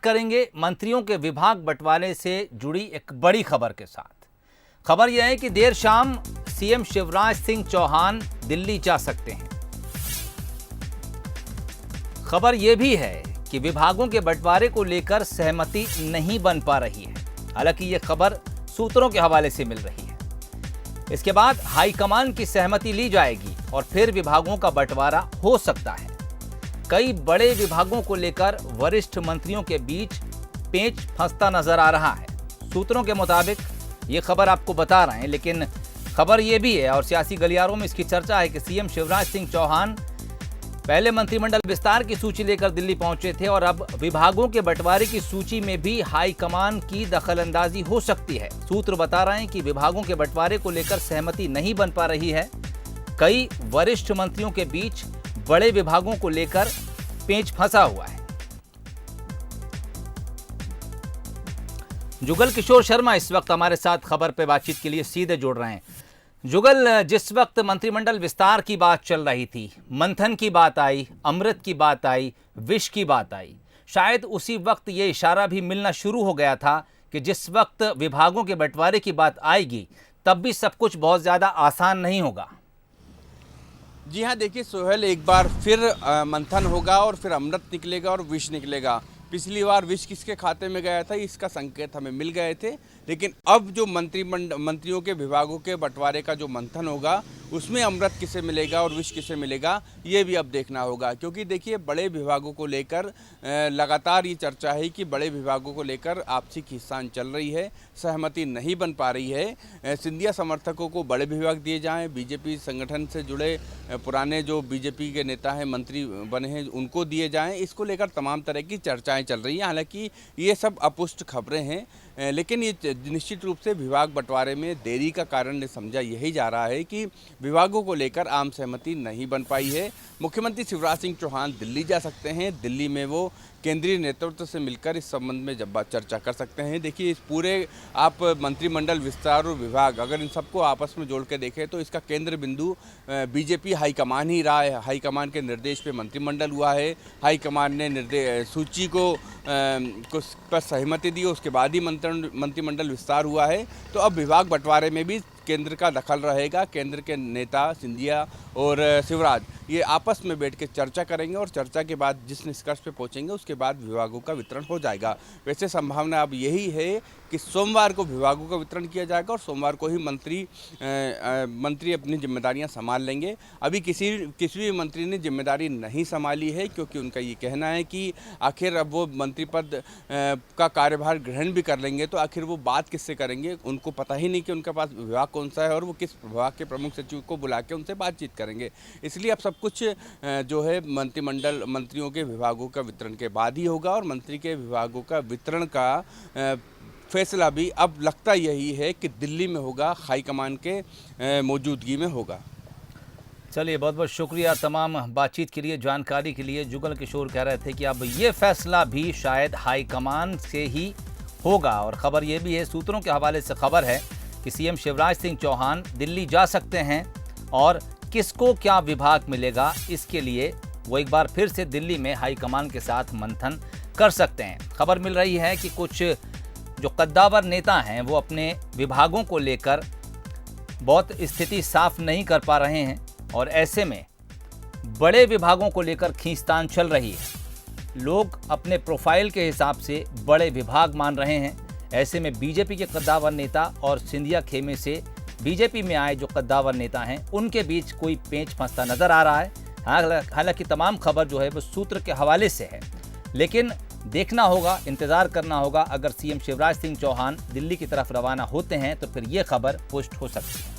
करेंगे मंत्रियों के विभाग बंटवारे से जुड़ी एक बड़ी खबर के साथ। खबर यह है कि देर शाम सीएम शिवराज सिंह चौहान दिल्ली जा सकते हैं। खबर यह भी है कि विभागों के बंटवारे को लेकर सहमति नहीं बन पा रही है। हालांकि यह खबर सूत्रों के हवाले से मिल रही है। इसके बाद हाईकमान की सहमति ली जाएगी और फिर विभागों का बंटवारा हो सकता है। कई बड़े विभागों को लेकर वरिष्ठ मंत्रियों के बीच पेंच फंसता नजर आ रहा है। सूत्रों के मुताबिक ये खबर आपको बता रहे हैं, लेकिन खबर ये भी है और सियासी गलियारों में इसकी चर्चा है कि सीएम शिवराज सिंह चौहान पहले मंत्रिमंडल विस्तार की सूची लेकर दिल्ली पहुंचे थे और अब विभागों के बंटवारे की सूची में भी हाईकमान की दखलंदाजी हो सकती है। सूत्र बता रहे हैं कि विभागों के बंटवारे को लेकर सहमति नहीं बन पा रही है। कई वरिष्ठ मंत्रियों के बीच बड़े विभागों को लेकर पेंच फंसा हुआ है। जुगल किशोर शर्मा इस वक्त हमारे साथ खबर पे बातचीत के लिए सीधे जुड़ रहे हैं। जुगल, जिस वक्त मंत्रिमंडल विस्तार की बात चल रही थी, मंथन की बात आई, अमृत की बात आई, विष की बात आई, शायद उसी वक्त ये इशारा भी मिलना शुरू हो गया था कि जिस वक्त विभागों के बंटवारे की बात आएगी तब भी सब कुछ बहुत ज़्यादा आसान नहीं होगा। जी हाँ, देखिए सोहेल, एक बार फिर मंथन होगा और फिर अमृत निकलेगा और विष निकलेगा। पिछली बार विष किसके खाते में गया था, इसका संकेत हमें मिल गए थे, लेकिन अब जो मंत्रियों के विभागों के बंटवारे का जो मंथन होगा उसमें अमृत किसे मिलेगा और विष किसे मिलेगा, ये भी अब देखना होगा। क्योंकि देखिए, बड़े विभागों को लेकर लगातार ये चर्चा है कि बड़े विभागों को लेकर आपसी खींचतान चल रही है, सहमति नहीं बन पा रही है। सिंधिया समर्थकों को बड़े विभाग दिए जाएं, बीजेपी संगठन से जुड़े पुराने जो बीजेपी के नेता हैं, मंत्री बने हैं, उनको दिए जाएं। इसको लेकर तमाम तरह की चर्चाएं चल रही हैं। हालांकि ये सब अपुष्ट खबरें हैं, लेकिन ये निश्चित रूप से विभाग बंटवारे में देरी का कारण समझा यही जा रहा है कि विभागों को लेकर आम सहमति नहीं बन पाई है। मुख्यमंत्री शिवराज सिंह चौहान दिल्ली जा सकते हैं। दिल्ली में वो केंद्रीय नेतृत्व से मिलकर इस संबंध में जब बात चर्चा कर सकते हैं। देखिए, इस पूरे आप मंत्रिमंडल विस्तार और विभाग, अगर इन सबको आपस में जोड़ के देखें तो इसका केंद्र बिंदु बीजेपी हाईकमान ही रहा है। हाईकमान के निर्देश पे मंत्रिमंडल हुआ है। हाईकमान ने सूची को पर सहमति दी, उसके बाद ही मंत्रिमंडल विस्तार हुआ है। तो अब विभाग बंटवारे में भी केंद्र का दखल रहेगा। केंद्र के नेता सिंधिया और शिवराज ये आपस में बैठ के चर्चा करेंगे और चर्चा के बाद जिस निष्कर्ष पे पहुंचेंगे उसके बाद विभागों का वितरण हो जाएगा। वैसे संभावना अब यही है कि सोमवार को विभागों का वितरण किया जाएगा और सोमवार को ही मंत्री अपनी जिम्मेदारियां संभाल लेंगे। अभी किसी भी मंत्री ने जिम्मेदारी नहीं संभाली है, क्योंकि उनका ये कहना है कि आखिर अब वो मंत्री पद का कार्यभार ग्रहण भी कर लेंगे तो आखिर वो बात किससे करेंगे। उनको पता ही नहीं कि उनके पास विभाग कौन सा है और वो किस विभाग के प्रमुख सचिव को बुला के उनसे बातचीत करेंगे। इसलिए अब सब कुछ जो है मंत्रियों के विभागों का वितरण के बाद ही होगा और मंत्री के विभागों का वितरण का फैसला भी अब लगता यही है कि दिल्ली में होगा, हाईकमान के मौजूदगी में होगा। चलिए, बहुत बहुत शुक्रिया तमाम बातचीत के लिए, जानकारी के लिए। जुगल किशोर कह रहे थे कि अब ये फैसला भी शायद हाईकमान से ही होगा और ख़बर ये भी है, सूत्रों के हवाले से खबर है कि सीएम शिवराज सिंह चौहान दिल्ली जा सकते हैं और किसको क्या विभाग मिलेगा इसके लिए वो एक बार फिर से दिल्ली में हाईकमान के साथ मंथन कर सकते हैं। खबर मिल रही है कि कुछ जो कद्दावर नेता हैं वो अपने विभागों को लेकर बहुत स्थिति साफ नहीं कर पा रहे हैं और ऐसे में बड़े विभागों को लेकर खींचतान चल रही है। लोग अपने प्रोफाइल के हिसाब से बड़े विभाग मान रहे हैं। ऐसे में बीजेपी के कद्दावर नेता और सिंधिया खेमे से बीजेपी में आए जो कद्दावर नेता हैं उनके बीच कोई पेंच फंसता नजर आ रहा है। हालांकि तमाम खबर जो है वो सूत्र के हवाले से है, लेकिन देखना होगा, इंतजार करना होगा। अगर सीएम शिवराज सिंह चौहान दिल्ली की तरफ रवाना होते हैं तो फिर ये खबर पुष्ट हो सकती है।